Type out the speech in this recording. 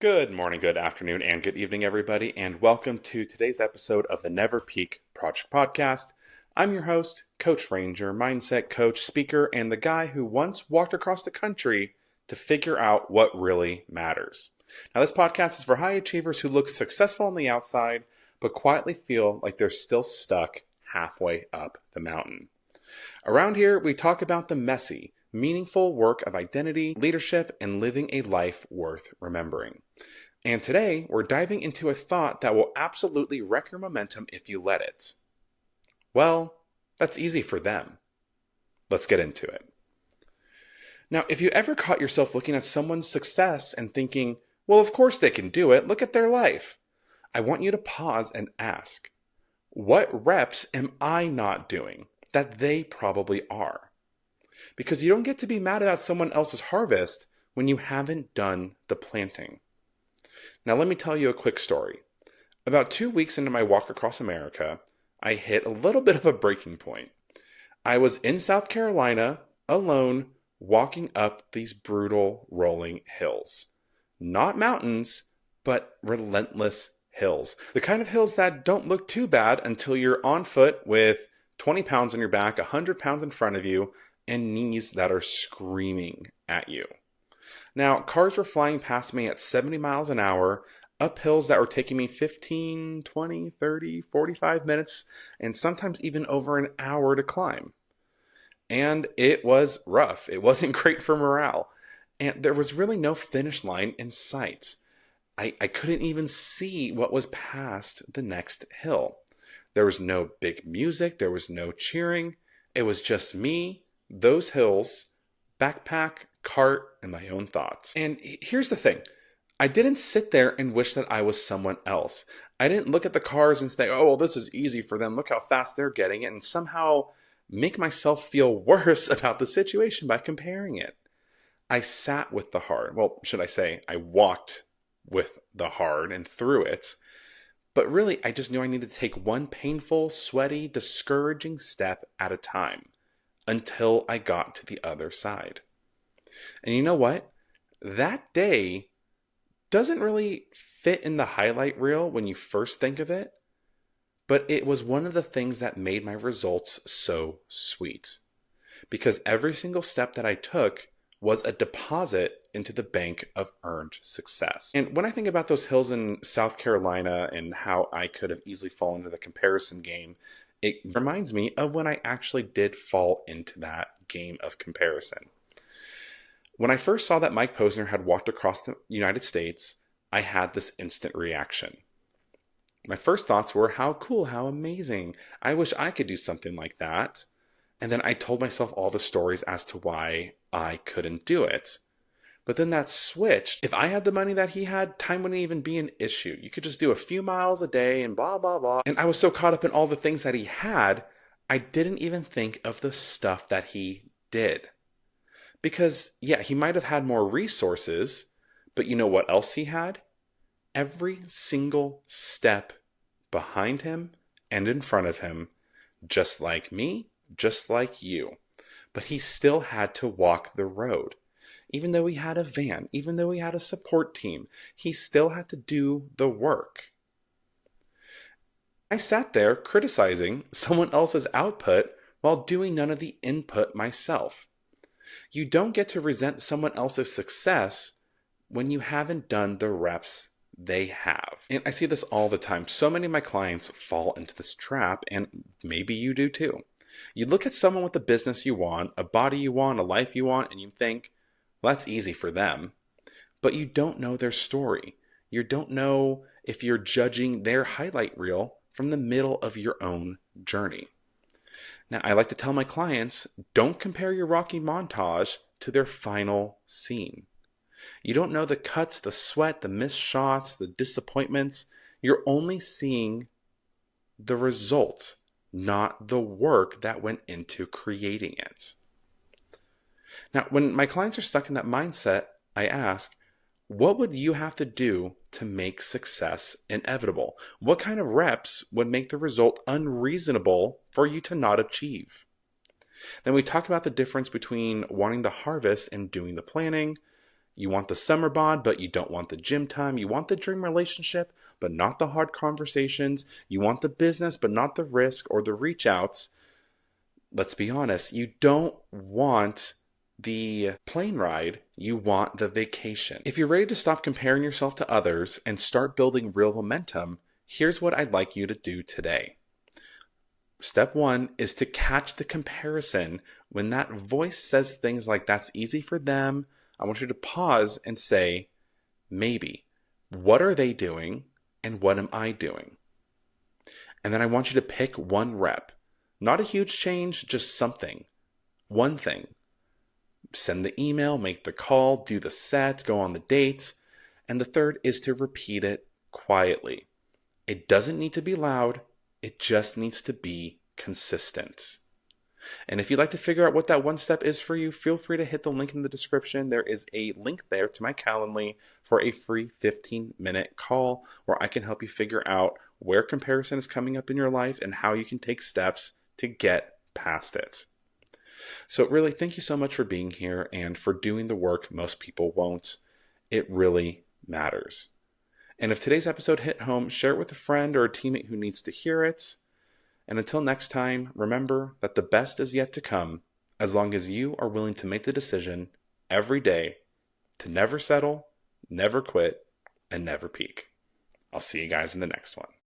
Good morning, good afternoon, and good evening, everybody, and welcome to today's episode of the Never Peak Project Podcast. I'm your host, Coach Ranger, mindset coach, speaker, and the guy who once walked across the country to figure out what really matters. Now, this podcast is for high achievers who look successful on the outside, but quietly feel like they're still stuck halfway up the mountain. Around here, we talk about the messy, meaningful work of identity, leadership, and living a life worth remembering. And today, we're diving into a thought that will absolutely wreck your momentum if you let it. Well, that's easy for them. Let's get into it. Now, if you ever caught yourself looking at someone's success and thinking, well, of course they can do it, look at their life, I want you to pause and ask, what reps am I not doing that they probably are? Because you don't get to be mad about someone else's harvest when you haven't done the planting. Now, let me tell you a quick story. About 2 weeks into my walk across America, I hit a little bit of a breaking point. I was in South Carolina, alone, walking up these brutal rolling hills. Not mountains, but relentless hills. The kind of hills that don't look too bad until you're on foot with 20 pounds on your back, 100 pounds in front of you, and knees that are screaming at you. Now, cars were flying past me at 70 miles an hour, up hills that were taking me 15, 20, 30, 45 minutes, and sometimes even over an hour to climb. And it was rough. It wasn't great for morale. And there was really no finish line in sight. I couldn't even see what was past the next hill. There was no big music. There was no cheering. It was just me, those hills, backpack, cart, and my own thoughts. And here's the thing. I didn't sit there and wish that I was someone else. I didn't look at the cars and say, oh, well, this is easy for them. Look how fast they're getting it. And somehow make myself feel worse about the situation by comparing it. I sat with the hard. Well, should I say I walked with the hard and through it. But really, I just knew I needed to take one painful, sweaty, discouraging step at a time until I got to the other side. And you know what? That day doesn't really fit in the highlight reel when you first think of it, but it was one of the things that made my results so sweet. Because every single step that I took was a deposit into the bank of earned success. And when I think about those hills in South Carolina and how I could have easily fallen into the comparison game, it reminds me of when I actually did fall into that game of comparison. When I first saw that Mike Posner had walked across the United States, I had this instant reaction. My first thoughts were, how cool, how amazing. I wish I could do something like that. And then I told myself all the stories as to why I couldn't do it. But then that switched. If I had the money that he had, time wouldn't even be an issue. You could just do a few miles a day and blah, blah, blah. And I was so caught up in all the things that he had, I didn't even think of the stuff that he did. Because, yeah, he might have had more resources, but you know what else he had? Every single step behind him and in front of him, just like me, just like you. But he still had to walk the road. Even though he had a van, even though he had a support team, he still had to do the work. I sat there criticizing someone else's output while doing none of the input myself. You don't get to resent someone else's success when you haven't done the reps they have. And I see this all the time. So many of my clients fall into this trap, and maybe you do too. You look at someone with the business you want, a body you want, a life you want, and you think, well, that's easy for them. But you don't know their story. You don't know if you're judging their highlight reel from the middle of your own journey. Now, I like to tell my clients, don't compare your Rocky montage to their final scene. You don't know the cuts, the sweat, the missed shots, the disappointments. You're only seeing the result, not the work that went into creating it. Now, when my clients are stuck in that mindset, I ask, what would you have to do to make success inevitable? What kind of reps would make the result unreasonable for you to not achieve? Then we talk about the difference between wanting the harvest and doing the planning. You want the summer bod, but you don't want the gym time. You want the dream relationship, but not the hard conversations. You want the business, but not the risk or the reach outs. Let's be honest, you don't want the plane ride, you want the vacation. If you're ready to stop comparing yourself to others and start building real momentum, here's what I'd like you to do today. Step 1 is to catch the comparison. When that voice says things like, that's easy for them, I want you to pause and say, maybe, what are they doing and what am I doing? And then I want you to pick one rep. Not a huge change, just something. One thing. Send the email, make the call, do the set, go on the date. And the third is to repeat it quietly. It doesn't need to be loud. It just needs to be consistent. And if you'd like to figure out what that one step is for you, feel free to hit the link in the description. There is a link there to my Calendly for a free 15-minute call where I can help you figure out where comparison is coming up in your life and how you can take steps to get past it. So really, thank you so much for being here and for doing the work most people won't. It really matters. And if today's episode hit home, share it with a friend or a teammate who needs to hear it. And until next time, remember that the best is yet to come, as long as you are willing to make the decision every day to never settle, never quit, and never peak. I'll see you guys in the next one.